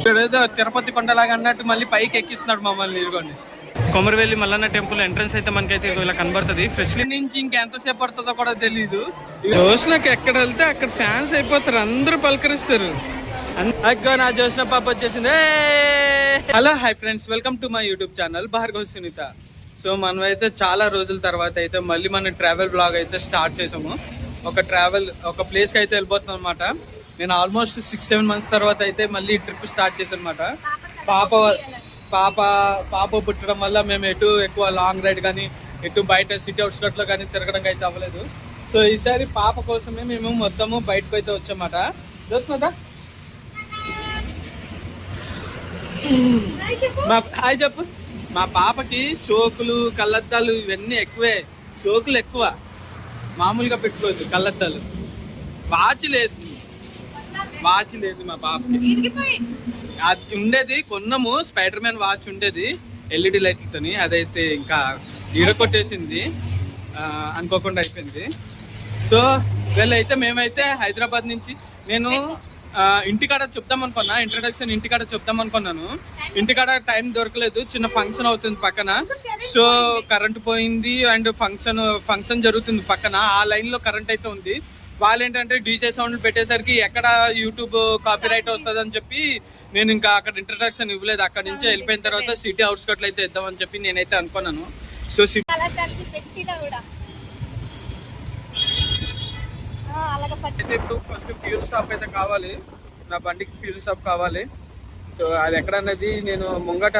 ఏదో తిరుపతి కొండలాగా అన్నట్టు మళ్ళీ పైకి ఎక్కిస్తున్నాడు మమ్మల్ని. ఇదిగోండి కొమరవెల్లి మల్లన్న టెంపుల్ ఎంట్రన్స్ అయితే మనకైతే ఇలా కనబడుతుంది. ఫ్రెష్లీ నుంచి ఇంకెంతసేపు పడుతుందో కూడా తెలీదు. జోష్నకి ఎక్కడ వెళ్తే అక్కడ ఫ్యాన్స్ అయిపోతారు, అందరూ పలకరిస్తారు. అగ్గో నా జోష్న పాప వచ్చేసింది. Hello hi friends, welcome to my YouTube channel Bhargav Sunitha. So మనమైతే చాలా రోజుల తర్వాత అయితే మళ్ళీ మన ట్రావెల్ బ్లాగ్ అయితే స్టార్ట్ చేసాము. ఒక ప్లేస్కి అయితే వెళ్ళిపోతున్నాం అనమాట. నేను ఆల్మోస్ట్ 6-7 months తర్వాత అయితే మళ్ళీ ట్రిప్ స్టార్ట్ చేశాను అనమాట. పాప పుట్టడం వల్ల మేము ఎటు ఎక్కువ లాంగ్ రైడ్ కానీ ఎటు బయట సిటీ అవుట్స్కట్లో కానీ తిరగడం అయితే అవ్వలేదు. సో ఈసారి పాప కోసమే మేము మొత్తము బయటకు అయితే వచ్చామన్నమాట. చూస్తున్నదా హాయ్ చెప్పు. మా పాపకి సోకులు కళ్ళద్దాలు ఇవన్నీ ఎక్కువే. సోకులు ఎక్కువ, మామూలుగా పెట్టుకోవద్దు. కళ్ళద్దాలు, వాచ్ లేదు మా పాపకి. అది ఉండేది కొన్నాము, స్పైడర్ మ్యాన్ వాచ్ ఉండేది LED లైట్లతోని. అదైతే ఇంకా ఇరకొట్టేసింది, అనుకోకుండా అయిపోయింది. సో వీళ్ళైతే మేమైతే హైదరాబాద్ నుంచి నేను ఇంటికాడ చెప్దాం అనుకున్నా, ఇంట్రడక్షన్ ఇంటికాడ చెప్దాం అనుకున్నాను. ఇంటికాడ టైం దొరకలేదు, చిన్న ఫంక్షన్ అవుతుంది పక్కన. సో కరెంట్ పోయింది అండ్ ఫంక్షన్ జరుగుతుంది పక్కన. ఆ లైన్ లో కరెంట్ అయితే ఉంది. వాళ్ళు ఏంటంటే డీజే సౌండ్ పెట్టేసరికి ఎక్కడ యూట్యూబ్ కాపీ రైట్ వస్తుంది అని చెప్పి నేను ఇంకా అక్కడ ఇంట్రడక్షన్ ఇవ్వలేదు. అక్కడ నుంచి వెళ్ళిపోయిన తర్వాత సిటీ అవుట్స్కట్లో అయితే ఇద్దామని చెప్పి నేనైతే అనుకున్నాను. సో ఫస్ట్ ఫ్యూల్ స్టాప్ అయితే కావాలి, నా బండికి ఫ్యూల్ స్టాప్ కావాలి. సో అది ఎక్కడన్నది నేను ముంగట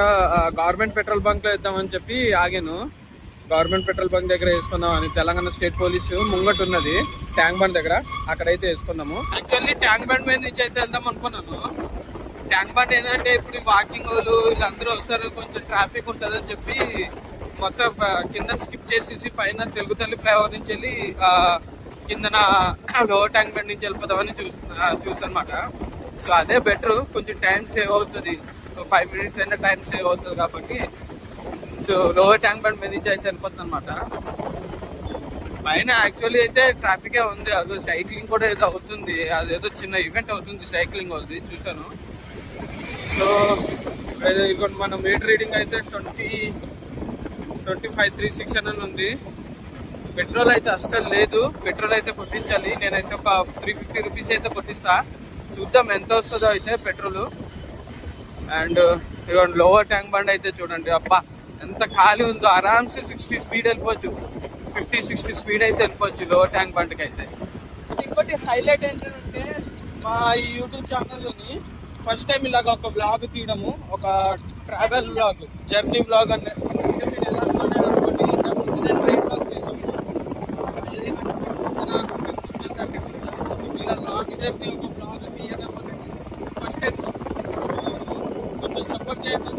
గవర్నమెంట్ పెట్రోల్ బంక్ లో ఇద్దామని చెప్పి ఆగాను. గవర్నమెంట్ పెట్రోల్ బంక్ దగ్గర వేసుకుందాం అని తెలంగాణ స్టేట్ పోలీసు ముంగట ఉన్నది ట్యాంక్ బండ్ దగ్గర, అక్కడైతే వేసుకున్నాము. యాక్చువల్లీ ట్యాంక్ బండ్ మీద నుంచి అయితే వెళ్దాం అనుకున్నాను. ట్యాంక్ బండ్ ఏంటంటే ఇప్పుడు వాకింగ్ వాళ్ళు వీళ్ళందరూ వస్తారు, కొంచెం ట్రాఫిక్ ఉంటుంది అని చెప్పి మొత్తం కింద స్కిప్ చేసేసి పైన తెలుగు తల్లి ఫ్లైఓవర్ నుంచి వెళ్ళి కిందన లోవర్ ట్యాంక్ బండ్ నుంచి వెళ్ళిపోదామని చూసనమాట. సో అదే బెటర్, కొంచెం టైం సేవ్ అవుతుంది. 5 minutes అయినా టైం సేవ్ అవుతుంది కాబట్టి సో లోవర్ ట్యాంక్ బండ్ మీద నుంచి అయితే వెళ్ళిపోతుంది అనమాట. పైన యాక్చువల్లీ అయితే ట్రాఫికే ఉంది, అదో సైక్లింగ్ కూడా ఏదో అవుతుంది, అదేదో చిన్న ఈవెంట్ అవుతుంది సైక్లింగ్ అవుతుంది చూసాను. సో ఇక్కడ మన మీటర్ రీడింగ్ అయితే 20-25-36 అని ఉంది. పెట్రోల్ అయితే అస్సలు లేదు, పెట్రోల్ అయితే కొట్టించాలి. నేనైతే ఒక 350 రూపీస్ అయితే కొట్టిస్తా, చూద్దాం ఎంత వస్తుందో అయితే పెట్రోల్. అండ్ ఇవ్వండి లోవర్ ట్యాంక్ బండ్ అయితే చూడండి, అబ్బా ఎంత ఖాళీ ఉందో. ఆరామ్సే 60 స్పీడ్ వెళ్ళిపోవచ్చు, 50-60 స్పీడ్ అయితే వెళ్ళిపోవచ్చు లోవర్ ట్యాంక్ బండ్కి అయితే. ఇంకోటి హైలైట్ ఏంటంటే మా ఈ యూట్యూబ్ ఛానల్లోని ఫస్ట్ టైం ఇలాగ ఒక బ్లాగ్ తీయడము, ఒక ట్రావెల్ బ్లాగ్, జర్నీ బ్లాగ్ అనే ఫస్ట్ టైం. కొంచెం సపోర్ట్ చేయండి.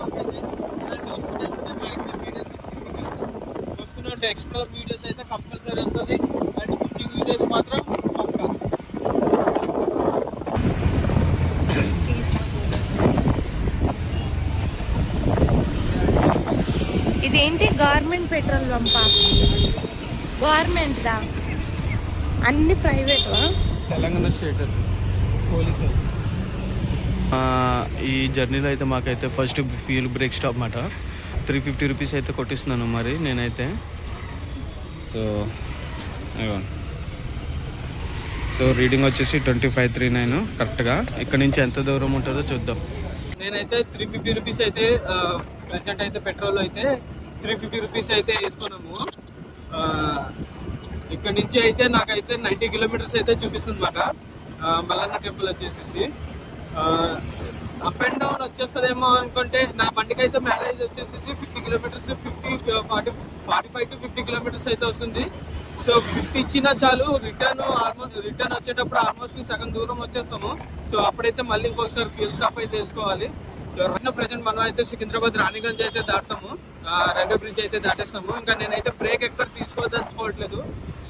వస్తున్నట్టు ఎక్స్ప్లోర్ వీడియోస్ అయితే కంపల్సరీ వస్తుంది, అండ్ కుకింగ్ వీడియోస్ మాత్రం పక్కా. ఇదేంటి గవర్నమెంట్ పెట్రోల్ పంపా? గవర్నమెంట్ దా? అన్ని ప్రైవేట్? Telangana state police. ఈ జర్నీలో అయితే మాకైతే ఫస్ట్ ఫ్యూల్ బ్రేక్ స్టాప్ అన్నమాట. 350 రూపీస్ అయితే కొట్టిస్తున్నాను మరి నేనైతే. సో రీడింగ్ వచ్చేసి 2539 కరెక్ట్గా. ఇక్కడ నుంచి ఎంత దూరం ఉంటుందో చూద్దాం. నేనైతే 350 రూపీస్ అయితే ప్రజెంట్ అయితే పెట్రోల్ అయితే 350 రూపీస్ అయితే వేసుకున్నాము. ఇక్కడ నుంచి అయితే నాకైతే 90 కిలోమీటర్స్ అయితే చూపిస్తుంది అన్నమాట. మల్లన్న టెంపుల్ వచ్చేసి అప్ అండ్ డౌన్ వచ్చేస్తుందేమో అనుకుంటే నా బండికి అయితే మ్యారేజ్ వచ్చేసి 50 కిలోమీటర్స్, 45-50 కిలోమీటర్స్ అయితే వస్తుంది. సో 50 ఇచ్చినా చాలు, రిటర్న్ వచ్చేటప్పుడు ఆల్మోస్ట్ సగం దూరం వచ్చేస్తాము. సో అప్పుడైతే మళ్ళీ ఇంకొకసారి ఫ్యూల్ స్టాప్ అయితే వేసుకోవాలి. ప్రజెంట్ మనం అయితే సికింద్రాబాద్ రాణిగంజ్ అయితే దాటుతాము, రైల్వే బ్రిడ్జ్ అయితే దాటేస్తాము. ఇంకా నేనైతే బ్రేక్ ఎక్కడ తీసుకోవట్లేదు.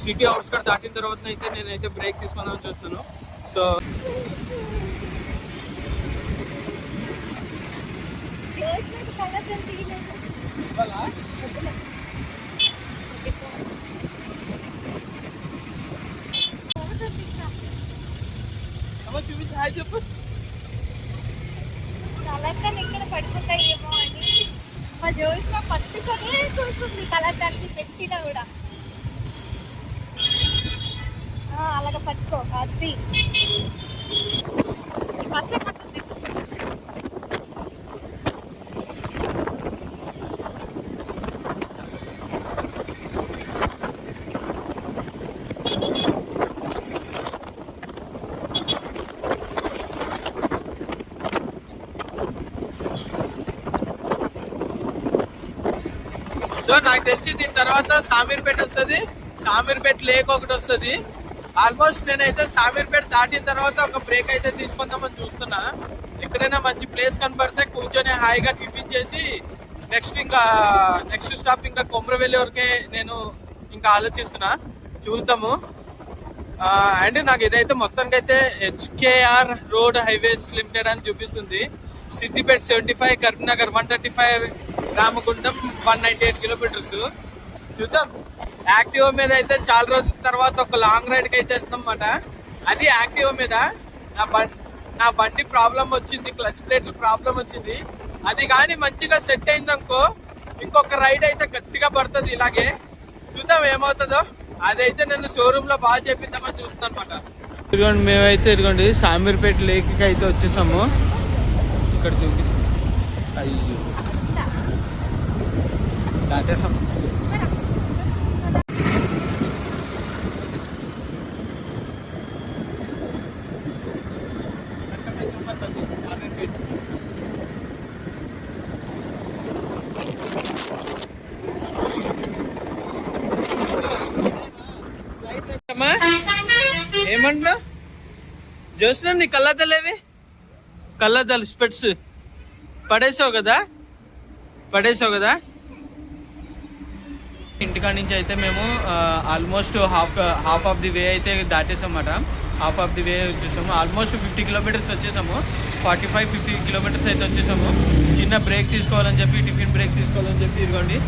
సిటీ అవుట్స్కట్ దాటిన తర్వాత అయితే నేనైతే బ్రేక్ తీసుకుందామని చూస్తున్నాను. సో చూపించి హాయ్ చెప్పు. కలర్దాలు ఎక్కడ పడిపోతాయేమో అని మా జోష్న పట్టుకొనే చూస్తుంది కలర్దాలకి పెట్టినా కూడా. అలాగ పట్టుకో అది బస్సే పట్టుద్ది. సో నాకు తెలిసి దీని తర్వాత సామీర్పేట వస్తుంది, సామీర్పేట లేక్ ఒకటి వస్తుంది. ఆల్మోస్ట్ నేనైతే సామీర్పేట దాటిన తర్వాత ఒక బ్రేక్ అయితే తీసుకుందామని చూస్తున్నా. ఎక్కడైనా మంచి ప్లేస్ కనబడితే కూర్చొని హాయిగా టిఫిన్ చేసి నెక్స్ట్ స్టాప్ ఇంకా కొమ్రవెల్లి వరకే నేను ఇంకా ఆలోచిస్తున్నా, చూద్దాము. అండ్ నాకు ఇదైతే మొత్తానికి అయితే HKR రోడ్ హైవేస్ లిమిటెడ్ అని చూపిస్తుంది. సిద్దిపేట 75, కరీంనగర్ 135, రామగుండం 198 కిలోమీటర్స్. చూద్దాం. యాక్టివ్ మీద అయితే చాలా రోజుల తర్వాత ఒక లాంగ్ రైడ్ కి అయితే వెళ్తాం అన్నమాట. అది యాక్టివ్ మీద నా బండి ప్రాబ్లం వచ్చింది, క్లచ్ ప్లేట్ ప్రాబ్లం వచ్చింది. అది కానీ మంచిగా సెట్ అయిందనుకో ఇంకొక రైడ్ అయితే గట్టిగా పడుతుంది ఇలాగే. చూద్దాం ఏమవుతుందో. అదైతే నేను షోరూమ్ లో బాగా చేపిద్దామని చూస్తాను అనమాట. ఇదిగోండి మేమైతే ఇదిగోండి సామీర్పేట లేక్ కి అయితే వచ్చేసాము. ఇక్కడ చూపిస్తాం. అయ్యో దాటేసాం. ఏమంటున్నా జోష్న, నీ కళ్ళద్దాలేవి? కళ్ళద్దాలు స్పెట్స్ పడేసావు కదా. ఇంటికాడ నుంచి అయితే మేము almost half of the way అయితే దాటేసాం అన్నమాట. హాఫ్ ఆఫ్ ది వే వచ్చేసాము. ఆల్మోస్ట్ 50 కిలోమీటర్స్ వచ్చేసాము. 45-50 కిలోమీటర్స్ అయితే వచ్చేసాము. చిన్న బ్రేక్ తీసుకోవాలని చెప్పి, టిఫిన్ బ్రేక్ తీసుకోవాలని చెప్పి ఇదిగోండి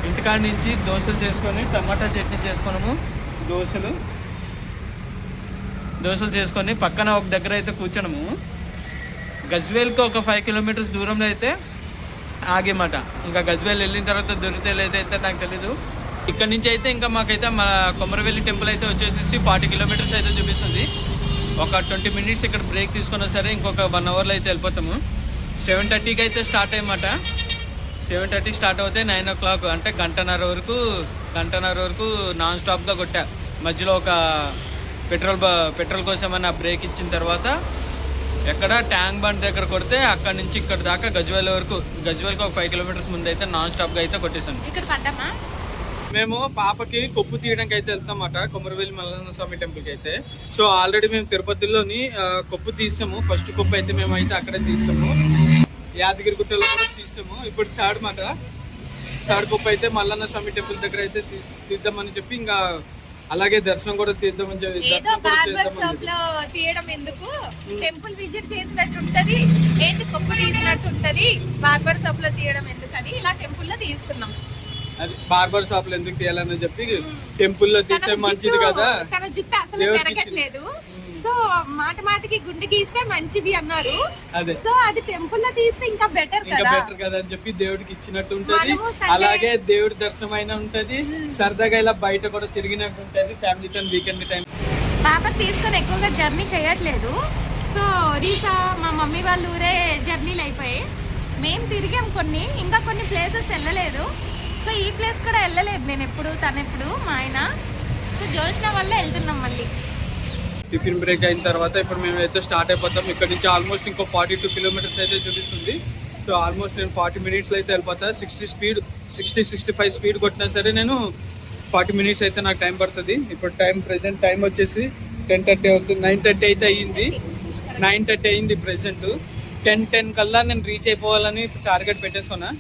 ఇంటికాడ నుంచి దోశలు చేసుకొని టమాటా చట్నీ చేసుకున్నాము. దోశలు చేసుకొని పక్కన ఒక దగ్గర అయితే కూర్చున్నాము. గజ్వేల్కి ఒక 5 కిలోమీటర్స్ దూరంలో అయితే ఆగేమాట. ఇంకా గజ్వేల్ వెళ్ళిన తర్వాత దొరికితే లేదైతే నాకు తెలీదు. ఇక్కడ నుంచి అయితే ఇంకా మాకైతే మా కొమరవెల్లి టెంపుల్ అయితే వచ్చేసి 40 కిలోమీటర్స్ అయితే చూపిస్తుంది. ఒక 20 మినిట్స్ ఇక్కడ బ్రేక్ తీసుకున్నా సరే ఇంకొక 1 అవర్లో అయితే వెళ్ళిపోతాము. 7:30కి అయితే స్టార్ట్ అయ్యమాట. 7:30 స్టార్ట్ అవుతే 9 o'clock అంటే గంటన్నర వరకు నాన్ స్టాప్గా కొట్టా. మధ్యలో ఒక పెట్రోల్ కోసం అని బ్రేక్ ఇచ్చిన తర్వాత ఎక్కడ ట్యాంక్ బండ్ దగ్గర కొడితే అక్కడ నుంచి ఇక్కడ దాకా గజ్వేల్కి ఒక 5 కిలోమీటర్స్ ముందు అయితే నాన్ స్టాప్గా అయితే కొట్టేసాను. ఇక్కడ పడ్డామా? మేము పాపకి కొప్పు తీయడానికి అయితే వెళ్తామట కొమరవెల్లి మల్లన్న స్వామి టెంపుల్కి అయితే. సో ఆల్రెడీ మేము తిరుపతిలోని కొప్పు తీసాము. ఫస్ట్ కొప్పు అయితే మేము అయితే అక్కడే తీసాము. యాదగిరి గుట్టలో కూడా తీసాము. ఇప్పుడు థర్డ్ కొప్పు అయితే మల్లన్న స్వామి టెంపుల్ దగ్గర అయితే తీద్దామని చెప్పి ఇంకా అలాగే దర్శనం కూడా తీద్దామని చెప్పి. ఏదో బార్బర్ షాప్ లో తీయడం ఎందుకు, టెంపుల్ విజిట్ చేసినట్టు ఉంటది, ఏంటి కొప్పు తీసినట్టు ఉంటది. బార్బర్ షాప్ లో తీయడం ఎందుకని ఇలా టెంపుల్ లో తీస్తున్నాం. అది బార్బర్ షాప్ లో ఎందుకు తీయాలని చెప్పి టెంపుల్ లో తీస్తే మంచిది కదా. తన జుట్టు అసలు పెరగట్లేదు. సో మాటికి గుండె గీస్తే మంచిది అన్నారు. సో అది టెంపుల్ లో తీస్తే ఇంకా బెటర్ కదా అని చెప్పి దేవుడికి ఇచ్చినట్టు ఉంటది. అలాగే దేవుడి దర్శనం అయినా ఉంటది, సరదాగా ఇలా బయట కూడా తిరిగినట్టు ఉంటది ఫ్యామిలీతో వీకెండ్ టైం. పాప తీసుకొని ఎక్కువగా జర్నీ చేయట్లేదు. సో రీసా మా మమ్మీ వాళ్ళ ఊరే జర్నీలు అయిపోయాయి. మేము తిరిగాం ఇంకా కొన్ని ప్లేసెస్ వెళ్ళలేదు. సో ఈ ప్లేస్ కూడా వెళ్ళలేదు నేను ఎప్పుడు, తనెప్పుడు, మా ఆయన. సో జోష్న వల్ల వెళ్తున్నాం మళ్ళీ. టిఫిన్ బ్రేక్ అయిన తర్వాత ఇప్పుడు మేము అయితే స్టార్ట్ అయిపోతాం. ఇక్కడ నుంచి ఆల్మోస్ట్ ఇంకో 42 కిలోమీటర్స్ అయితే చూపిస్తుంది. సో ఆల్మోస్ట్ నేను 40 మినిట్స్లో అయితే వెళ్ళిపోతా. 60-65 స్పీడ్ కొట్టినా సరే నేను 40 మినిట్స్ అయితే నాకు టైం పడుతుంది. ఇప్పుడు ప్రెసెంట్ టైం వచ్చేసి 10:30 అవుతుంది. 9:30 అయితే అయ్యింది. 9:30 అయింది ప్రెసెంట్. 10:10 కల్లా నేను రీచ్ అయిపోవాలని టార్గెట్ పెట్టేసుకున్నా.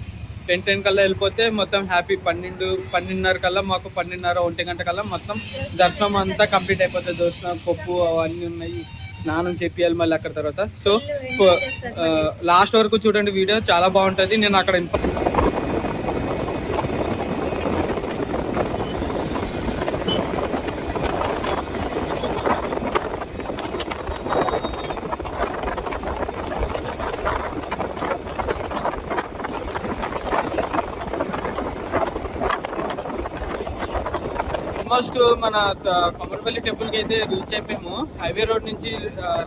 10:10 కల్లా వెళ్ళిపోతే మొత్తం హ్యాపీ. 12:30 కల్లా మాకు 12:30-1 గంట కల్లా మొత్తం దర్శనం అంతా కంప్లీట్ అయిపోతుంది. దర్శనం పప్పు అవన్నీ ఉన్నాయి, స్నానం చేపియాలి మళ్ళీ అక్కడ తర్వాత. సో లాస్ట్ వరకు చూడండి, వీడియో చాలా బాగుంటుంది. నేను అక్కడ ఆల్మోస్ట్ మన కొమరపల్లి టెంపుల్ కి అయితే రీచ్ అయిపోయాము. హైవే రోడ్ నుంచి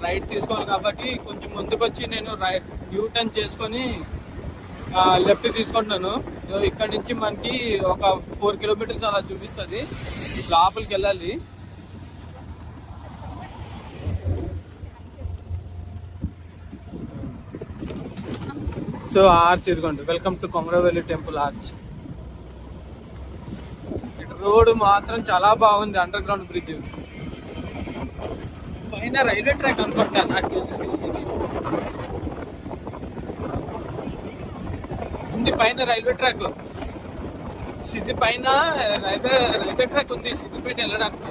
రైట్ తీసుకోవాలి కాబట్టి కొంచెం ముందుకు వచ్చి నేను యూ టర్న్ చేసుకొని లెఫ్ట్ తీసుకుంటున్నాను. ఇక్కడ నుంచి మనకి ఒక 4 కిలోమీటర్స్ అలా చూపిస్తుంది, లోపలికి వెళ్ళాలి. సో ఆర్చ్ ఇదిగోండి, welcome to Komaravelli temple arch. Road మాత్రం చాలా బాగుంది, అండర్ గ్రౌండ్ బ్రిడ్జ్. పైన రైల్వే ట్రాక్ అనుకుంటా నాకు తెలిసి, ఉంది పైన రైల్వే ట్రాక్. సిద్ధి పైన రైల్వే ట్రాక్ ఉంది సిద్దిపేట వెళ్ళడానికి.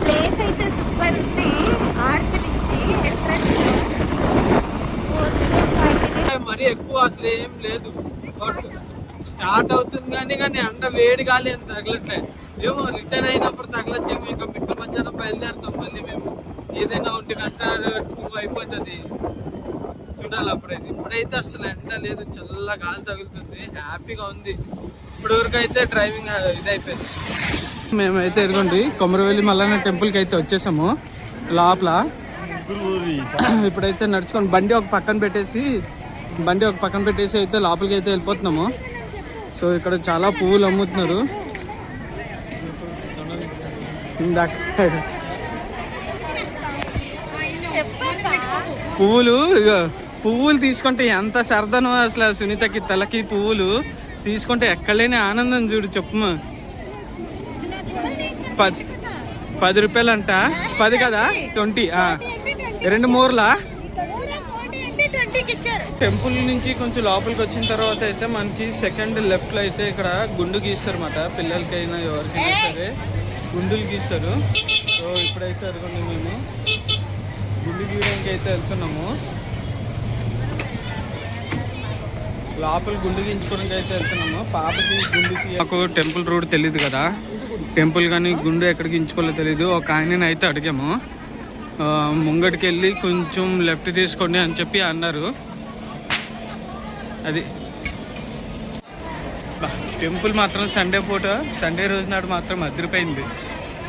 ప్లేస్ అయితే సూపర్ ఉంది. ఆర్చ్ నుంచి మరి ఎక్కువ అసలు ఏం లేదు, స్టార్ట్ అవుతుంది కానీ అండ వేడి గాలి ఏం తగలట్లేదు. ఏమో రిటర్న్ అయినప్పుడు తగలచ్చేమో. ఇంకా మిట్ట మధ్యాహ్నం బయలుదేరుతాం మళ్ళీ మేము. ఏదైనా 1 గంట 2 అయిపోతుంది, చూడాలి అప్పుడైతే. ఇప్పుడైతే అసలు ఎండ లేదు, చల్ల గాలి తగులుతుంది, హ్యాపీగా ఉంది. ఇప్పటి వరకు అయితే డ్రైవింగ్ ఇది అయిపోయింది. మేమైతే ఎదుగుండి కొమరవెల్లి మల్లన్న టెంపుల్కి అయితే వచ్చేసాము. లోపల ఇప్పుడైతే నడుచుకొని బండి ఒక పక్కన పెట్టేసి అయితే లోపలికి అయితే వెళ్ళిపోతున్నాము. సో ఇక్కడ చాలా పువ్వులు అమ్ముతున్నారు. పువ్వులు తీసుకుంటే ఎంత సరదనో అసలు. సునీతకి తలకి పువ్వులు తీసుకుంటే ఎక్కడలేని ఆనందం చూడు. చెప్పమ్మా, 10 రూపాయలు అంట. 10 కదా, 20. 2 మూరలా. టెంపుల్ నుంచి కొంచెం లోపలికి వచ్చిన తర్వాత అయితే మనకి సెకండ్ లెఫ్ట్ లో అయితే ఇక్కడ గుండు గీస్తారు అన్నమాట. పిల్లలకైనా ఎవరికైనా సరే గుండులు గీస్తారు. సో ఇప్పుడైతే అడుగుండి మేము గుండు గీయడానికి అయితే వెళ్తున్నాము. లోపల గుండు గీయించుకోవడానికి అయితే వెళ్తున్నాము. పాపకి గుండుకి మాకు టెంపుల్ రోడ్ తెలియదు కదా, టెంపుల్ కానీ గుండు ఎక్కడికి గీయించుకోవాలో తెలియదు. ఒక ఆయనని అయితే అడిగాము, ముంగడికి వెళ్ళి కొంచెం లెఫ్ట్ తీసుకోండి అని చెప్పి అన్నారు. అది టెంపుల్ మాత్రం సండే రోజు నాడు మాత్రం అదిరిపోయింది.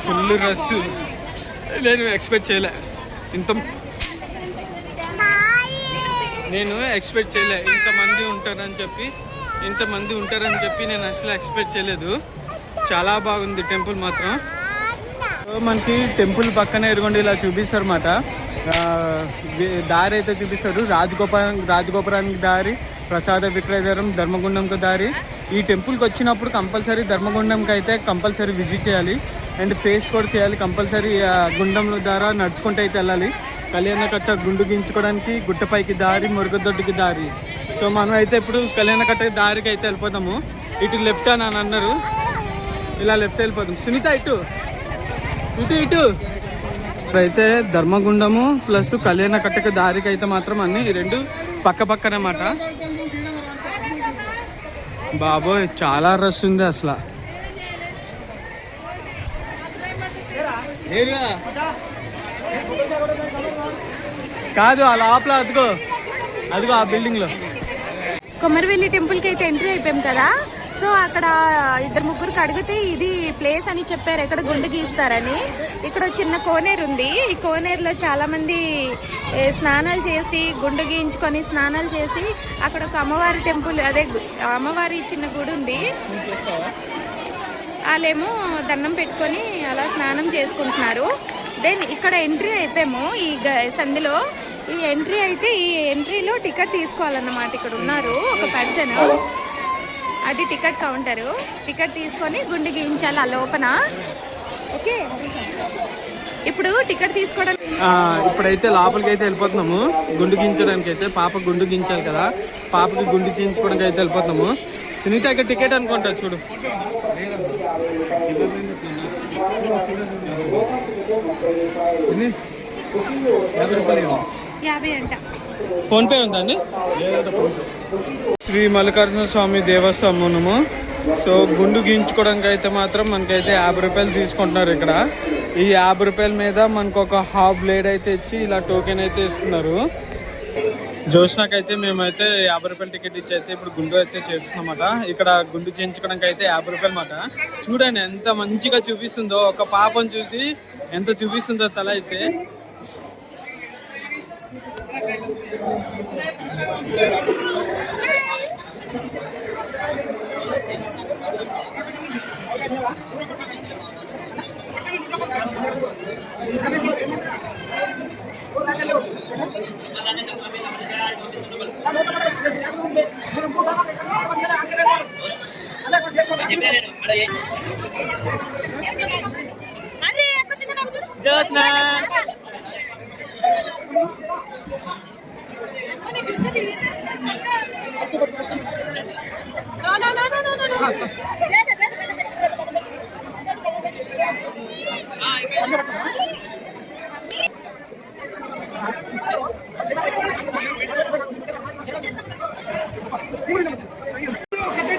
ఫుల్ రష్, నేను ఎక్స్పెక్ట్ చేయలే ఇంతమంది ఉంటారని చెప్పి నేను అసలు ఎక్స్పెక్ట్ చేయలేదు. చాలా బాగుంది టెంపుల్ మాత్రం. మనకి టెంపుల్ పక్కనే ఎదుగుండి ఇలా చూపిస్తారు అన్నమాట. దారి అయితే చూపిస్తారు. రాజగోపురానికి దారి, ప్రసాద విక్రయదరం, ధర్మగుండంకి దారి. ఈ టెంపుల్కి వచ్చినప్పుడు కంపల్సరీ ధర్మగుండంకి అయితే కంపల్సరీ విజిట్ చేయాలి అండ్ ఫేస్ కూడా చేయాలి కంపల్సరీ. గుండం ద్వారా నడుచుకుంటూ అయితే వెళ్ళాలి. కళ్యాణకట్ట గుండు గీయించుకోవడానికి గుట్టపైకి దారి, మురుగుదొడ్డుకి దారి. సో మనం అయితే ఇప్పుడు కళ్యాణకట్ట దారికి అయితే వెళ్ళిపోతాము. ఇటు లెఫ్ట్ అని అన్నారు, ఇలా లెఫ్ట్ వెళ్ళిపోతాం. సునీత ఇటు ఇప్పుడైతే ధర్మగుండము ప్లస్ కళ్యాణకట్టకి దారికి అయితే మాత్రం అన్ని 2 పక్కనమాట. బాబోయ్ చాలా రష్ ఉంది అసలు. కాదు ఆ లోపల అదిగో ఆ బిల్డింగ్ లో. కొమరవెల్లి టెంపుల్కి అయితే ఎంట్రీ అయిపోయాం కదా. సో అక్కడ 2-3కి అడిగితే ఇది ప్లేస్ అని చెప్పారు, ఎక్కడ గుండు గీస్తారని. ఇక్కడ చిన్న కోనేరు ఉంది. ఈ కోనేరులో చాలా మంది స్నానాలు చేసి గుండు గీయించుకొని స్నానాలు చేసి అక్కడ ఒక అమ్మవారి టెంపుల్, అదే అమ్మవారి చిన్న గుడి ఉంది. వాళ్ళేమో దండం పెట్టుకొని అలా స్నానం చేసుకుంటున్నారు. దెన్ ఇక్కడ ఎంట్రీ అయిపోయాము ఈ సందులో. ఈ ఎంట్రీ అయితే ఈ ఎంట్రీలో టికెట్ తీసుకోవాలన్నమాట. ఇక్కడ ఉన్నారు ఒక పర్సన్, అది టికెట్ కౌంటరు. టికెట్ తీసుకొని గుండు గీయించాలి ఆ లోపల. ఓకే, ఇప్పుడు టికెట్ తీసుకోవడం. ఇప్పుడైతే లోపలికి అయితే వెళ్ళిపోతున్నాము గుండు గీయించడానికి అయితే. పాప గుండు గీయించాలి కదా, పాపకి గుండు గీయించుకోవడానికి అయితే వెళ్ళిపోతున్నాము. సునీత ఇక్కడ టికెట్ అనుకుంటా చూడు. ఫోన్ పే ఉందండి. శ్రీ మల్లికార్జున స్వామి దేవస్థానము. సో గుండు గీయించుకోవడానికి అయితే మాత్రం మనకైతే 50 రూపాయలు తీసుకుంటున్నారు ఇక్కడ. ఈ 50 రూపాయల మీద మనకు ఒక హాఫ్ బ్లేడ్ అయితే ఇచ్చి ఇలా టోకెన్ అయితే ఇస్తున్నారు. జోష్నాకైతే మేమైతే 50 రూపాయల టికెట్ ఇచ్చి అయితే ఇప్పుడు గుండు అయితే చేస్తున్నామట. ఇక్కడ గుండు చేయించుకోవడానికి అయితే 50 రూపాయలు మాట. చూడండి ఎంత మంచిగా చూపిస్తుందో, ఒక పాపను చూసి ఎంత చూపిస్తుందో తల అయితే. జోష్నా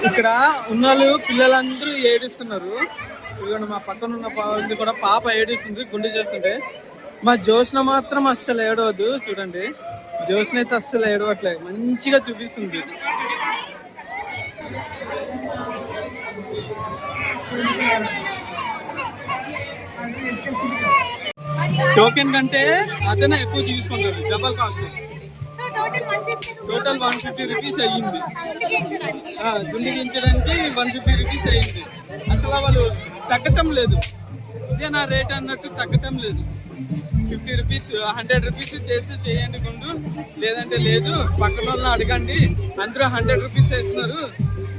ఇక్కడ ఉన్నోళ్ళు పిల్లలందరూ ఏడుస్తున్నారు. ఇదిగోండి మా పక్కన ఉన్న కూడా పాప ఏడుస్తుంది గుండె చేస్తుంటే. మా జోష్న మాత్రం అస్సలు ఏడవద్దు. చూడండి జోష్న అయితే అస్సలు ఏడవట్లేదు, మంచిగా చూపిస్తుంది. టోకెన్ కంటే అతనే ఎక్కువ తీసుకుంటాడు, డబల్ కాస్ట్. టోటల్ 150 రూపీస్ అయ్యింది. గుండిగించడానికి 150 రూపీస్ అయ్యింది. అసలు వాళ్ళు తగ్గటం లేదు, ఇదే నా రేట్ అన్నట్టు తగ్గటం లేదు. 50 రూపీస్ 100 రూపీస్ చేస్తే చేయండి గుండు, లేదంటే లేదు. పక్కన వాళ్ళని అడగండి, అందరూ 100 రూపీస్ వేస్తున్నారు.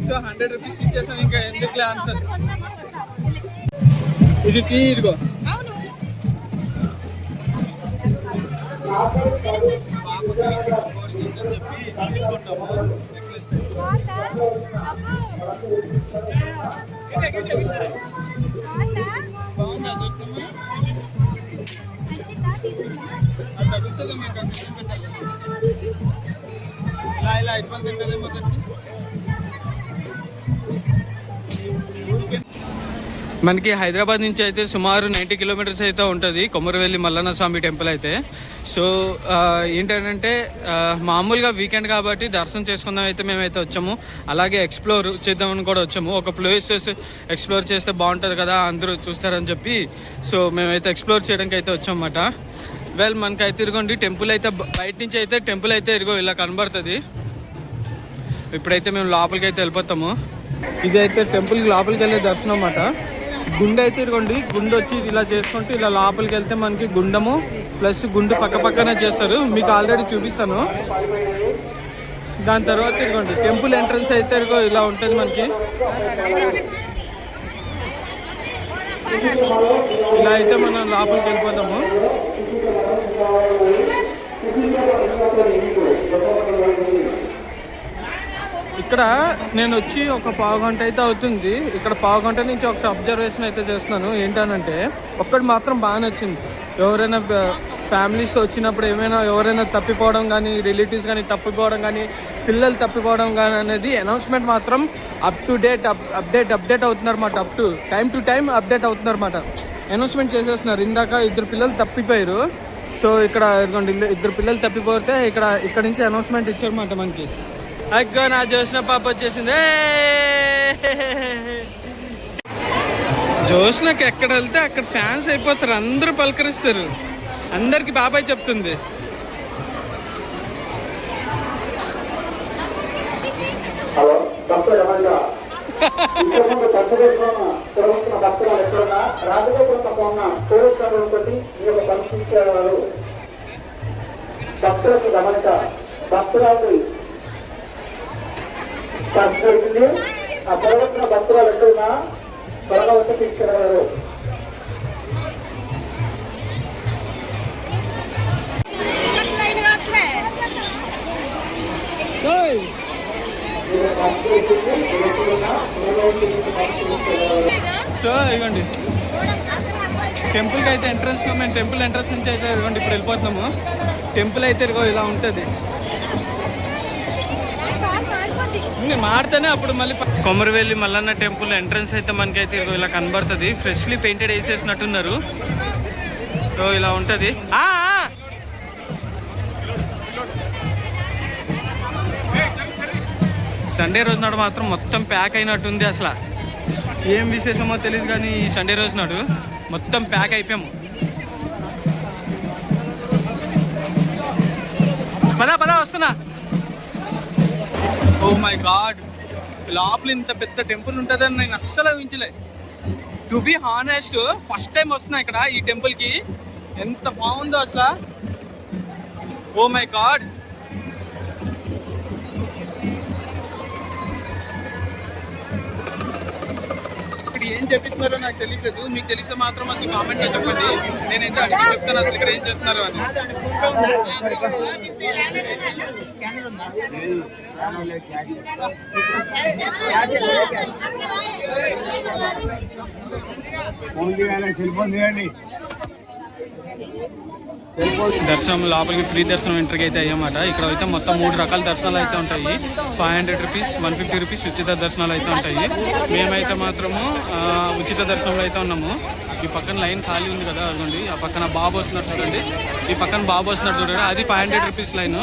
సో 100 రూపీస్ ఇచ్చేసాం, ఇంకా ఎందుకులే అంత. ఇది తీరుగో తీసుకుంటాము. బాగుందా చూస్తాము, అది తగ్గుతుంది మీకు. ఇలా ఇబ్బంది ఉంటుందేమో. మనకి హైదరాబాద్ నుంచి అయితే సుమారు 90 కిలోమీటర్స్ అయితే ఉంటుంది కొమరవెల్లి మల్లన్న స్వామి టెంపుల్ అయితే. సో ఏంటంటే మామూలుగా వీకెండ్ కాబట్టి దర్శనం చేసుకుందాం అయితే మేమైతే వచ్చాము. అలాగే ఎక్స్ప్లోర్ చేద్దామని కూడా వచ్చాము. ఒక ప్లేసెస్ ఎక్స్ప్లోర్ చేస్తే బాగుంటుంది కదా, అందరూ చూస్తారని చెప్పి సో మేమైతే ఎక్స్ప్లోర్ చేయడానికి అయితే వచ్చామన్నమాట. వెల్ మనకైతే ఇదిగోండి టెంపుల్ అయితే బయట నుంచి అయితే టెంపుల్ అయితే ఇదిగో ఇలా కనబడుతుంది. ఇప్పుడైతే మేము లోపలికి అయితే వెళ్ళిపోతాము. ఇదైతే టెంపుల్కి లోపలికి వెళ్ళే దర్శనం అన్నమాట. గుండె అయితే ఇదిగోండి, గుండు వచ్చి ఇలా చేసుకుంటూ ఇలా లోపలికి వెళ్తే మనకి గుండము ప్లస్ గుండు పక్క పక్కనే చేస్తారు, మీకు ఆల్రెడీ చూపిస్తాను. దాని తర్వాత ఇదిగోండి టెంపుల్ ఎంట్రన్స్ అయితే ఇదిగో ఇలా ఉంటుంది మనకి. ఇలా అయితే మనం లోపలికి వెళ్ళిపోతాము. ఇక్కడ నేను వచ్చి ఒక పావు గంట అయితే అవుతుంది. ఇక్కడ పావు గంట నుంచి ఒక అబ్జర్వేషన్ అయితే చేస్తున్నాను. ఏంటనంటే ఒక్కటి మాత్రం బాగా నచ్చింది. ఎవరైనా ఫ్యామిలీస్ వచ్చినప్పుడు ఎవరైనా తప్పిపోవడం కానీ, రిలేటివ్స్ కానీ తప్పిపోవడం కానీ, పిల్లలు తప్పిపోవడం కానీ అనేది అనౌన్స్మెంట్ మాత్రం అప్ టు డేట్ అప్డేట్ అవుతున్నారు అన్నమాట. అప్ టు టైం అప్డేట్ అవుతున్నారు అన్నమాట. అనౌన్స్మెంట్ చేసేస్తున్నారు. ఇందాక 2 పిల్లలు తప్పిపోయారు. సో ఇక్కడ 2 పిల్లలు తప్పిపోతే ఇక్కడ నుంచి అనౌన్స్మెంట్ ఇచ్చారన్నమాట మనకి. అగ్గో నా జోష్న పాప వచ్చేసింది. జోష్నకి ఎక్కడ వెళ్తే అక్కడ ఫ్యాన్స్ అయిపోతారు, అందరూ పలకరిస్తారు, అందరికి బాబాయ్ చెప్తుంది. భక్తులకు గమనిక, భక్తురాలు ఆ పొరవచ్చిన భక్తురాలు ఎక్కడున్నా త్వరగా వచ్చి తీసుకెళ్ళగలరు. సో ఇవ్వండి టెంపుల్కి అయితే ఎంట్రన్స్, మేము టెంపుల్ ఎంట్రన్స్ నుంచి అయితే ఇవ్వండి ఇప్పుడు వెళ్ళిపోతున్నాము. టెంపుల్ అయితే ఇదిగో ఇలా ఉంటుంది. మాడితేనే అప్పుడు మళ్ళీ కొమరవెల్లి మల్లన్న టెంపుల్ ఎంట్రన్స్ అయితే మనకైతే ఇలా కనబడుతుంది. Freshly painted వేసేసినట్టున్నారు. సో ఇలా ఉంటుంది. సండే రోజు నాడు మాత్రం మొత్తం ప్యాక్ అయినట్టుంది. అసలు ఏం విశేషమో తెలియదు కానీ ఈ సండే రోజు నాడు మొత్తం ప్యాక్ అయిపోయాము. పదా వస్తున్నా. ఓ మై గాడ్, లోపల ఇంత పెద్ద టెంపుల్ ఉంటుందని నేను అస్సలు ఊహించలే. To be honest, first time వస్తున్నా ఇక్కడ ఈ టెంపుల్కి. ఎంత బాగుందో అసలు. ఓ మై గాడ్, ఇక్కడ ఏం చెప్పిస్తున్నారో నాకు తెలియలేదు. మీకు తెలిస్తే మాత్రం అసలు కామెంట్ లో చెప్పండి. నేనైతే అడిగి చెప్తాను అసలు ఇక్కడ ఏం చేస్తున్నారు అని. దర్శనం లోపలికి ఫ్రీ దర్శనం ఎంట్రీకి అయితే అయ్యమాట. ఇక్కడ అయితే మొత్తం 3 రకాల దర్శనాలు అయితే ఉంటాయి. 500 రూపీస్, 150 రూపీస్ ఉచిత దర్శనాలు అయితే ఉంటాయి. మేమైతే మాత్రము ఉచిత దర్శనంలో అయితే ఉన్నాము. ఈ పక్కన లైన్ ఖాళీ ఉంది కదా, అదిగోండి. ఆ పక్కన బాబు వస్తున్నారు చూడండి, ఈ పక్కన బాబు వస్తున్నారు చూడండి. అది 500 రూపీస్ లైన్.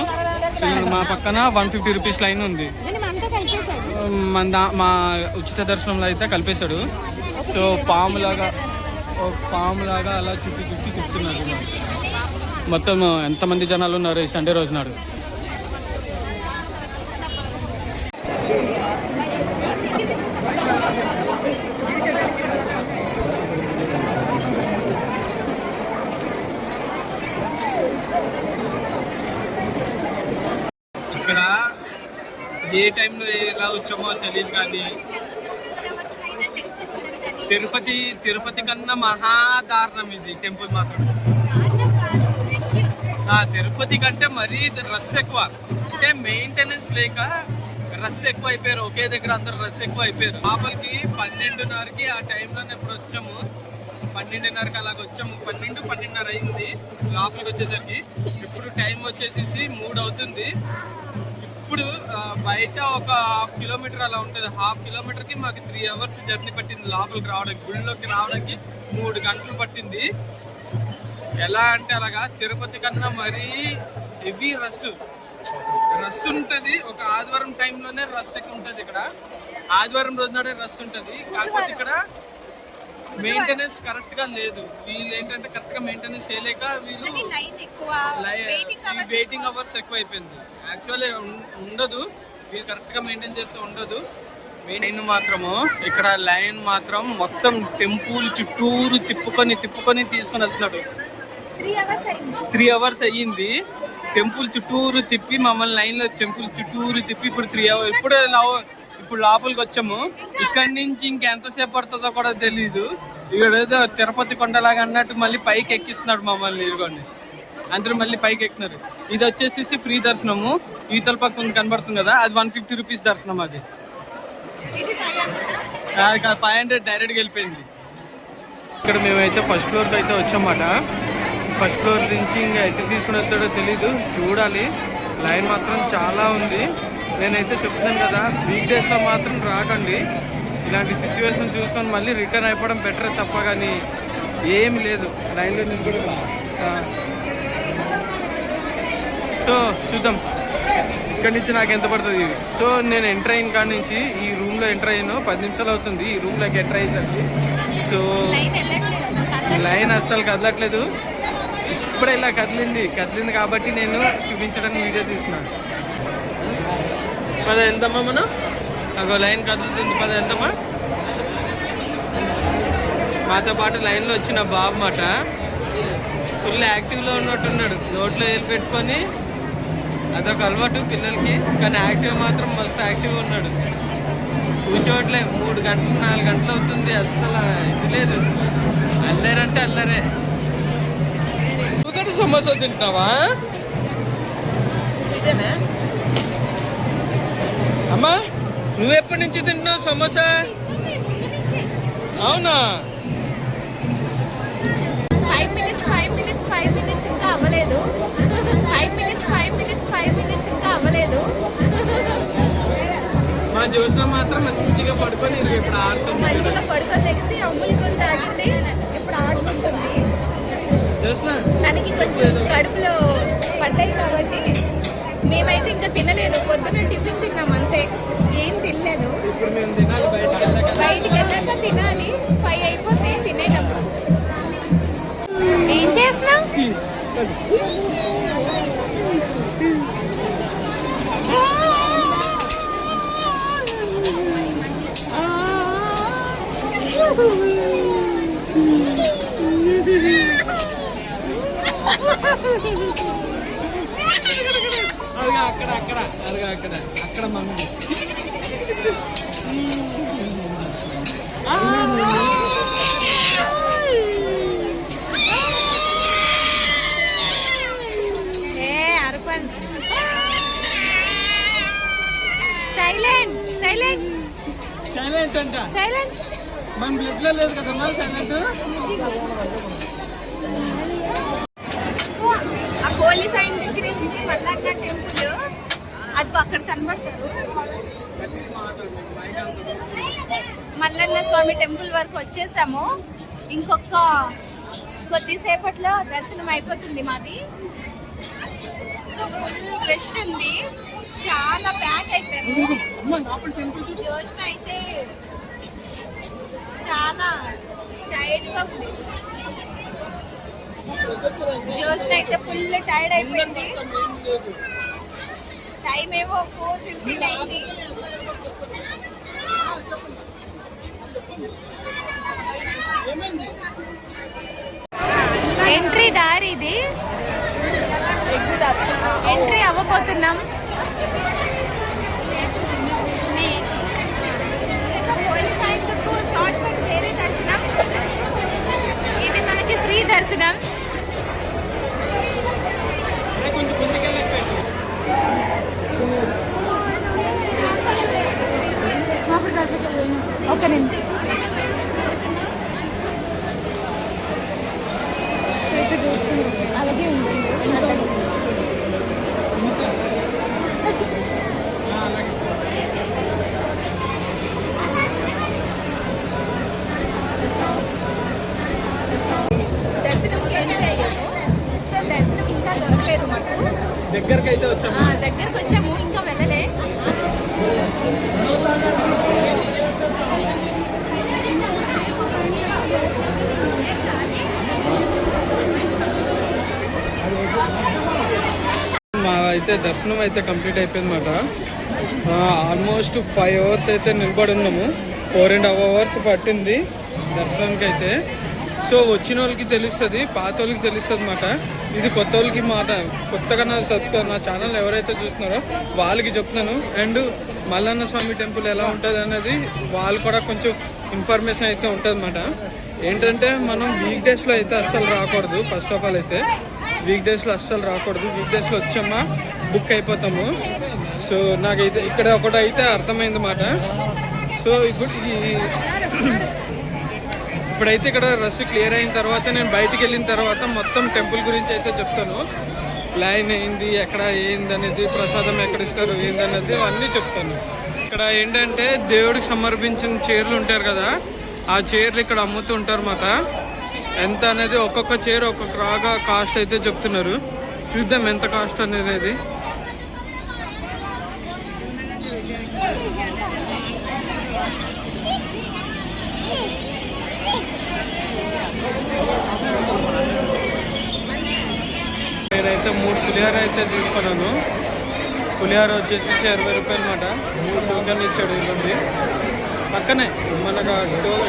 మా పక్కన 150 రూపీస్ లైన్ ఉంది. మా ఉచిత దర్శనంలో అయితే కలిపేశాడు. సో పాములాగా అలా చుట్టి తిప్పుతున్నారు. మొత్తం ఎంతమంది జనాలు ఉన్నారు ఈ సండే రోజు నాడు. ఇక్కడ ఏ టైంలో ఎలా వచ్చామో తెలియదు కానీ తిరుపతి కన్నా మహాదారుణం ఇది టెంపుల్ మాత్రం. తిరుపతి కంటే మరీ రష్ ఎక్కువ. అంటే మెయింటెనెన్స్ లేక రష్ ఎక్కువ అయిపోయారు. ఒకే దగ్గర అందరు రష్ ఎక్కువ అయిపోయారు. లోపలికి 12:30కి ఆ టైంలోనే ఎప్పుడు వచ్చాము, 12:30కి అలాగ వచ్చాము. 12:30 అయింది లోపలికి వచ్చేసరికి. ఇప్పుడు టైం వచ్చేసి 3 అవుతుంది. ఇప్పుడు బయట ఒక 1/2 కిలోమీటర్ అలా ఉంటుంది. 1/2 కిలోమీటర్కి మాకు 3 అవర్స్ జర్నీ పట్టింది లోపలికి రావడానికి. గుడిలోకి రావడానికి 3 గంటలు పట్టింది. ఎలా అంటే అలాగా తిరుపతి కన్నా మరీ హెవీ రష్ ఉంటుంది. ఒక ఆదివారం టైంలోనే రష్ ఎక్కువ ఉంటుంది. ఇక్కడ ఆదివారం రోజు నాడే రష్ ఉంటుంది. కాకపోతే ఇక్కడ మెయింటెనెన్స్ కరెక్ట్ గా లేదు. వీళ్ళు ఏంటంటే కరెక్ట్ గా మెయింటెనెన్స్ చేయలేక వీళ్ళు వెయిటింగ్ అవర్స్ ఎక్కువ అయిపోయింది. యాక్చువల్లీ ఉండదు, వీళ్ళు కరెక్ట్ గా మెయింటైన్ చేస్తే ఉండదు. మెయిన్ మాత్రము ఇక్కడ లైన్ మాత్రం మొత్తం టెంపుల్ చుట్టూరు తిప్పుకొని తీసుకొని వెళ్తున్నాడు. 3 అవర్స్ అయ్యింది టెంపుల్ చుట్టూరు తిప్పి, మమ్మల్ని లైన్ లో టెంపుల్ చుట్టూరు తిప్పి ఇప్పుడు 3 అవర్స్. ఇప్పుడు లోపలికి వచ్చాము. ఇక్కడి నుంచి ఇంకెంతసేపు పడుతుందో కూడా తెలీదు. ఇక్కడ ఏదో తిరుపతి కొండలాగా అన్నట్టు మళ్ళీ పైకి ఎక్కిస్తున్నాడు మమ్మల్ని. ఇదిగోండి అందరూ మళ్ళీ పైకి ఎక్కినారు. ఇది వచ్చేసి ఫ్రీ దర్శనము. ఈతల పక్కన కనబడుతుంది కదా, అది 150 రూపీస్ దర్శనం. అది 500 డైరెక్ట్గా వెళ్ళిపోయింది. ఇక్కడ మేమైతే ఫస్ట్ ఫ్లోర్కి అయితే వచ్చామన్నమాట. ఫస్ట్ ఫ్లోర్ నుంచి ఇంకా ఎటు తీసుకుని వెళ్తాడో తెలీదు, చూడాలి. లైన్ మాత్రం చాలా ఉంది. నేనైతే చెప్తాను కదా, వీక్ డేస్లో మాత్రం రాకండి. ఇలాంటి సిచ్యువేషన్ చూసుకొని మళ్ళీ రిటర్న్ అయిపోవడం బెటర్ తప్ప కానీ ఏమి లేదు. లైన్లో నిలబడి సో చూద్దాం ఇక్కడి నుంచి నాకు ఎంత పడుతుంది. సో నేను ఎంటర్ అయిన కాడి నుంచి ఈ రూమ్లో ఎంటర్ అయ్యాను 10 నిమిషాలు అవుతుంది ఈ రూమ్లోకి ఎంటర్ అయ్యేసరికి. సో లైన్ అస్సలు కదలట్లేదు. ఇప్పుడే ఇలా కదిలింది కాబట్టి నేను చూపించడానికి వీడియో తీస్తున్నాను. పద వెళ్దామా మనం. నాకు లైన్ కదులుతుంది, పద వెళ్దామా. మాతో పాటు లైన్లో వచ్చిన బాబు మాట ఫుల్ యాక్టివ్లో ఉన్నట్టున్నాడు. నోట్లో వేలు పెట్టుకొని, అదొక అలవాటు పిల్లలకి. కానీ యాక్టివ్ మాత్రం మస్తు యాక్టివ్ ఉన్నాడు. కూర్చోవట్లే 3 గంటలు 4 గంటలు అవుతుంది. అస్సలు ఇది లేదు. అల్లరంటే అల్లరే. ఒకటి సమోసా తింటావా అమ్మా? నువ్వెప్పటి నుంచి తింటున్నావు సమోసా? అవునా? 5 minutes ఇంకా అవ్వలేదు. 5 minutes ఇంకా అవ్వలేదు. మా జ్యోత్స్న మాత్రం మంచిగా పడుకొని ఇప్పుడు ఆడుతుంది. మంచిగా పడుకొని తెగిసి అమ్ములు తాగింది, ఇప్పుడు ఆడుకుంటుంది. తనకి కొంచెం కడుపులో పడ్డాయి కాబట్టి మేమైతే ఇంకా తినలేదు, పొద్దున్న టిఫిన్ తిన్నాం అంతే, ఏం తినలేదు. ఇప్పుడు మేము తినాలి, బయటికి వెళ్ళాక తినాలి, 5 అయిపోతే తినేటప్పుడు. ఏం చేస్తున్నావు? అక్కడ అక్కడ అరగా అక్కడ అక్కడ మమ్మీ అరపండి. సైలెంట్ సైలెంట్ సైలెంట్ అంట. సైలెంట్. మన బ్లడ్ లో లేదు కదమ్మా సైలెంట్. ఆ పోలీస్ అయిన దగ్గర ఉంది మల్లన్న టెంపుల్, అది అక్కడ కనబడతారు. మల్లన్న స్వామి టెంపుల్ వరకు వచ్చేసాము, ఇంకొక కొద్దిసేపట్లో దర్శనం అయిపోతుంది మాది. ఫుల్ రష్ ఉంది, చాలా ప్యాక్ అయిపోయింది. జోష్న అయితే చాలా టైర్డ్ గా ఉంది. జోష్న అయితే ఫుల్ టైర్డ్ అయిపోయింది. టైం ఏమో 4:15 అయింది. ఎంట్రీ దారి ఇది, ఎంట్రీ అవ్వబోతున్నాం. పోలీస్ ఆయనకు షార్ట్ కట్ వేరే దర్శనం, ఇది మనకి ఫ్రీ దర్శనం. ఒక నిమిషం అలాగే ఉంది. దర్శనం ఇంకా దొరకలేదు మాకు, దగ్గరికి అయితే వచ్చాము. దగ్గరకు వచ్చాము, ఇంకా వెళ్ళలే. మా అయితే దర్శనం అయితే కంప్లీట్ అయిపోయింది అన్నమాట. ఆల్మోస్ట్ 5 అవర్స్ అయితే నిలబడి ఉన్నాము. 4.5 అవర్స్ పట్టింది దర్శనానికి అయితే. సో వచ్చిన వాళ్ళకి తెలుస్తుంది, పాత వాళ్ళకి తెలుస్తుంది అన్నమాట. ఇది కొత్త వాళ్ళకి మాట, కొత్తగా నా ఛానల్ ఎవరైతే చూస్తున్నారో వాళ్ళకి చెప్తున్నాను. అండ్ మల్లన్న స్వామి టెంపుల్ ఎలా ఉంటుంది అనేది వాళ్ళు కూడా కొంచెం ఇన్ఫర్మేషన్ అయితే ఉంటుంది అన్నమాట. ఏంటంటే మనం వీక్ డేస్లో అయితే అస్సలు రాకూడదు. ఫస్ట్ ఆఫ్ ఆల్ అయితే వీక్ డేస్లో అస్సలు రాకూడదు. వీక్ డేస్లో వచ్చామా బుక్ అయిపోతాము. సో నాకైతే ఇక్కడ ఒకటి అయితే అర్థమైంది అన్నమాట. సో ఇప్పుడైతే ఇక్కడ రష్ క్లియర్ అయిన తర్వాత నేను బయటికి వెళ్ళిన తర్వాత మొత్తం టెంపుల్ గురించి అయితే చెప్తాను. లైన్ అయింది, ఎక్కడ ఏంది అనేది, ప్రసాదం ఎక్కడ ఇస్తారు ఏంది అనేది అన్నీ చెప్తాను. ఇక్కడ ఏంటంటే దేవుడికి సమర్పించిన చీరలు ఉంటారు కదా, ఆ చీరలు ఇక్కడ అమ్ముతూ ఉంటారు అన్నమాట. ఎంత అనేది ఒక్కొక్క చీర ఒక్కొక్క రాగా కాస్ట్ అయితే చెప్తున్నారు. చూద్దాం ఎంత కాస్ట్ అనేది. నేనైతే 3 పులిహోర అయితే తీసుకున్నాను. పులిహోర వచ్చేసి 20 రూపాయలు అన్నమాట. 3 టోకెన్ ఇచ్చాడు ఇవ్వండి. పక్కనే మనకు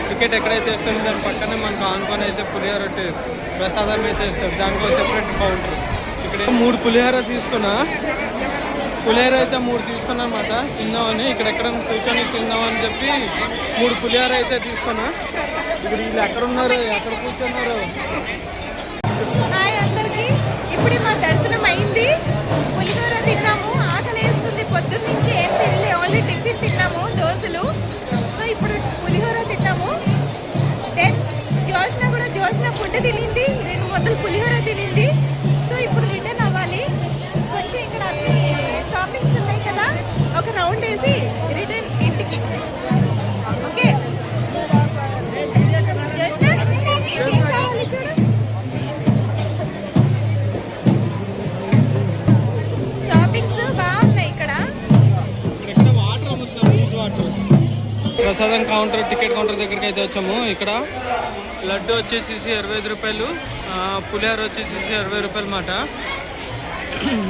టికెట్ ఎక్కడైతే ఇస్తామో దాని పక్కనే మనకు ఆనుకొని అయితే పులిహోర ప్రసాదం అయితే ఇస్తారు. దానికో సెపరేట్ కౌంటర్. ఇక్కడ 3 పులిహోర తీసుకున్నా. పులిహోర అయితే 3 తీసుకున్నా అన్నమాట తిందామని. ఇక్కడ ఎక్కడ కూర్చొని తిందామని చెప్పి 3 పులిహోర అయితే తీసుకున్నా. ఇప్పుడు వీళ్ళు ఎక్కడున్నారు, ఎక్కడ కూర్చున్నారు? హాయ్ అందరికి, ఇప్పుడు మా దర్శనం అయింది. పులిహోర తిన్నాము, ఆకలి వేస్తుంది. పొద్దున్న నుంచి ఏం తినలే, ఓన్లీ టిఫిన్ తిన్నాము, దోశలు. సో ఇప్పుడు పులిహోర తిన్నాము. దెన్ జోష్న ఫుడ్ తినింది, 2 ముద్దలు పులిహోర తినింది. సో ఇప్పుడు రిటర్న్ అవ్వాలి. కొంచెం ఇక్కడ అన్ని షాపింగ్స్ ఉన్నాయి కదా, ఒక రౌండ్ వేసి రిటర్న్ ఇంటికి. ఓకే షాపింగ్స్ బాగున్నాయి. ప్రసాదం కౌంటర్ టికెట్ కౌంటర్ దగ్గరికి అయితే వచ్చాము. ఇక్కడ లడ్డు వచ్చేసి 25 రూపాయలు, పులిహోర వచ్చేసి 20 రూపాయలు మాట.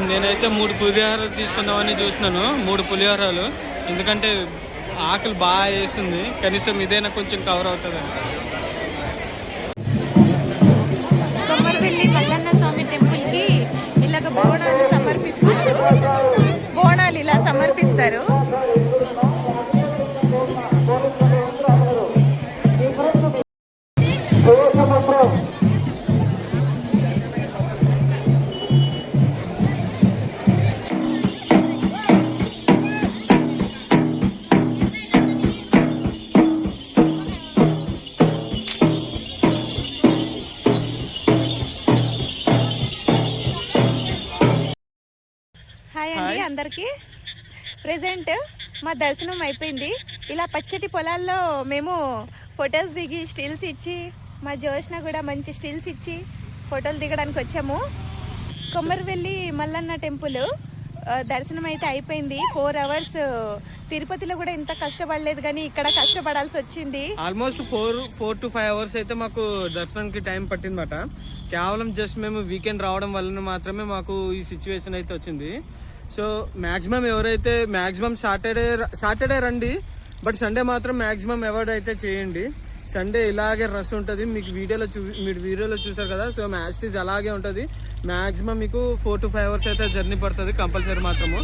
నేనైతే 3 పులిహోరాలు తీసుకుందామని చూస్తున్నాను, 3 పులిహోరాలు. ఎందుకంటే ఆకలి బాగా వేస్తుంది, కనీసం ఇదైనా కొంచెం కవర్ అవుతుంది. కొమ్మరవెల్లి మల్లన్న స్వామి టెంపుల్కి ఇలాగ బోనాలు సమర్పిస్తారు. బోనాలు ఇలా సమర్పిస్తారు. హాయ్ అండి అందరికీ. ప్రెజెంట్ మా దర్శనం అయిపోయింది. ఇలా పచ్చటి పొలాల్లో మేము ఫొటోస్ దిగి స్టిల్స్ ఇచ్చి, మా జోష్న కూడా మంచి స్టిల్స్ ఇచ్చి ఫోటోలు దిగడానికి వచ్చాము. కొమ్మరవెల్లి మల్లన్న టెంపుల్ దర్శనం అయితే అయిపోయింది. 4 అవర్స్. తిరుపతిలో కూడా ఇంత కష్టపడలేదు కానీ ఇక్కడ కష్టపడాల్సి వచ్చింది. ఆల్మోస్ట్ 4 to 5 అవర్స్ అయితే మాకు దర్శనానికి టైం పట్టిందన్నమాట. కేవలం జస్ట్ మేము వీకెండ్ రావడం వలన మాత్రమే మాకు ఈ సిచ్యువేషన్ అయితే వచ్చింది. సో మ్యాక్సిమం ఎవరైతే మ్యాక్సిమం సాటర్డే రండి, బట్ సండే మాత్రం మ్యాక్సిమం అవాయిడ్ అయితే చేయండి. సండే ఇలాగే రష్ ఉంటుంది, మీకు మీరు వీడియోలో చూసారు కదా. సో మ్యాస్టీజ్ అలాగే ఉంటుంది. మ్యాక్సిమం మీకు 4 to 5 అవర్స్ అయితే జర్నీ పడుతుంది కంపల్సరీ మాత్రము.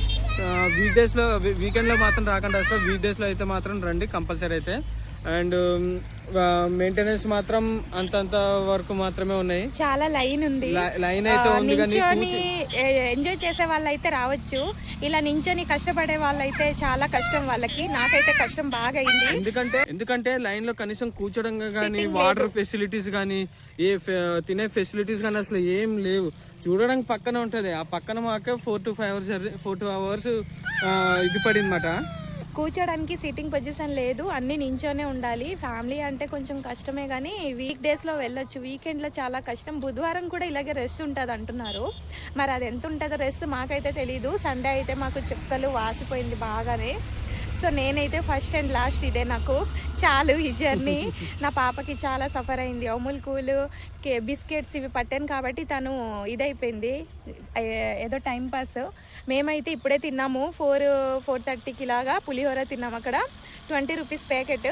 వీకెండ్లో మాత్రం రాకుండా వస్తారు, వీక్ డేస్లో అయితే మాత్రం రండి కంపల్సరీ అయితే. అండ్ మెయింటెనెన్స్ మాత్రం అంతంత వరకు మాత్రమే ఉన్నాయి. చాలా లైన్ ఉంది, లైన్ అయితే ఉంది కానీ ఎంజాయ్ చేసే వాళ్ళైతే రావచ్చు. ఇలా నించొని కష్టపడే వాళ్ళైతే చాలా కష్టం వాళ్ళకి. నాకైతే కష్టం బాగా అయింది. ఎందుకంటే లైన్ లో కనీసం కూర్చోడం కానీ, వాటర్ ఫెసిలిటీస్ కానీ, తినే ఫెసిలిటీస్ కానీ అసలు ఏం లేవు. చూడడానికి పక్కన ఉంటది, ఆ పక్కన మాకే 4 to 5 అవర్స్ ఇది పడింది మాట. కూర్చోడానికి సిట్టింగ్ పొజిషన్ లేదు, అన్ని నించోనే ఉండాలి. ఫ్యామిలీ అంటే కొంచెం కష్టమే కానీ వీక్ డేస్లో వెళ్ళొచ్చు, వీకెండ్లో చాలా కష్టం. బుధవారం కూడా ఇలాగే రెస్ట్ ఉంటుంది అంటున్నారు. మరి అది ఎంత ఉంటుందో రెస్ట్ మాకైతే తెలీదు. సండే అయితే మాకు చుక్కలు వాసిపోయింది బాగానే. సో నేనైతే ఫస్ట్ అండ్ లాస్ట్ ఇదే నాకు చాలు ఈ జర్నీ. నా పాపకి చాలా సఫర్ అయింది. అమూల్ కూల్ బిస్కెట్స్ ఇవి పట్టాను కాబట్టి తను ఇదైపోయింది, ఏదో టైం పాస్. మేమైతే ఇప్పుడే తిన్నాము, 4:30కి లాగా పులిహోర తిన్నాము. అక్కడ 20 రూపీస్ ప్యాకెట్,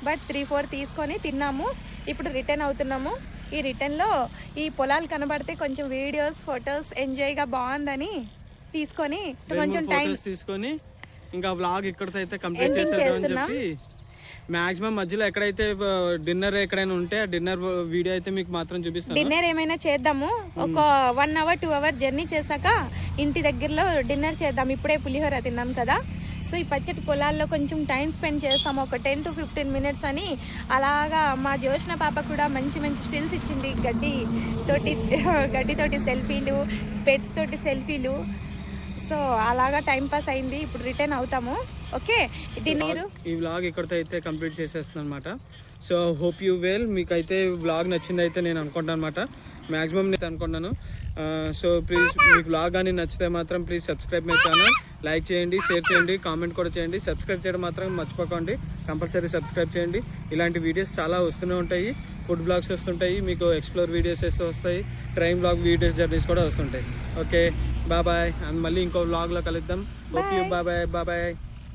బట్ 3-4 తీసుకొని తిన్నాము. ఇప్పుడు రిటర్న్ అవుతున్నాము. ఈ రిటర్న్లో ఈ పొలాలు కనబడితే కొంచెం వీడియోస్ ఫొటోస్ ఎంజాయ్గా బాగుందని తీసుకొని కొంచెం టైం తీసుకొని ఇంకా వ్లాగ్ ఇక్కడితో అయితే కంప్లీట్ చేసేద్దామని చెప్పి మాక్సిమం మధ్యలో ఎక్కడైతే డిన్నర్ ఎక్కడైనా ఉంటే ఆ డిన్నర్ వీడియో అయితే మీకు మాత్రం చూపిస్తాను. డిన్నర్ ఏమైనా చేద్దాము, ఒక 1 hour 2 hour జర్నీ చేశాక ఇంటి దగ్గరలో డిన్నర్ చేద్దాం. ఇప్పుడే పులిహోర తిన్నాం కదా. సో ఈ పచ్చటి పొలాల్లో కొంచెం టైం స్పెండ్ చేస్తాము, ఒక 10 to 15 minutes అని. అలాగా మా జోష్న పాప కూడా మంచి స్టిల్స్ ఇచ్చింది. గడ్డితోటి సెల్ఫీలు, స్పెట్స్ తోటి సెల్ఫీలు. సో అలాగా టైం పాస్ అయింది. ఇప్పుడు రిటర్న్ అవుతాము. ఓకే, డిన్నర్ ఈ వ్లాగ్ ఇక్కడితో అయితే కంప్లీట్ చేసేస్తున్నాను అనమాట. So hope you well. మీకైతే వ్లాగ్ నచ్చింది అయితే నేను అనుకుంటాను అనమాట. మ్యాక్సిమం నేను అనుకుంటున్నాను. సో ప్లీజ్ మీకు వ్లాగ్ కానీ నచ్చితే మాత్రం please subscribe my channel. Like చేయండి, షేర్ చేయండి, కామెంట్ కూడా చేయండి. సబ్స్క్రైబ్ చేయడం మాత్రం మర్చిపోకండి, కంపల్సరీ సబ్స్క్రైబ్ చేయండి. ఇలాంటి వీడియోస్ చాలా వస్తూనే ఉంటాయి. ఫుడ్ బ్లాగ్స్ వస్తుంటాయి, మీకు ఎక్స్ప్లోర్ వీడియోస్ వస్తాయి, ట్రైన్ బ్లాగ్ వీడియోస్ జర్నీస్ కూడా వస్తుంటాయి. Okay, bye. అండ్ మళ్ళీ ఇంకో వ్లాగ్లో కలుద్దాం. Okay, bye.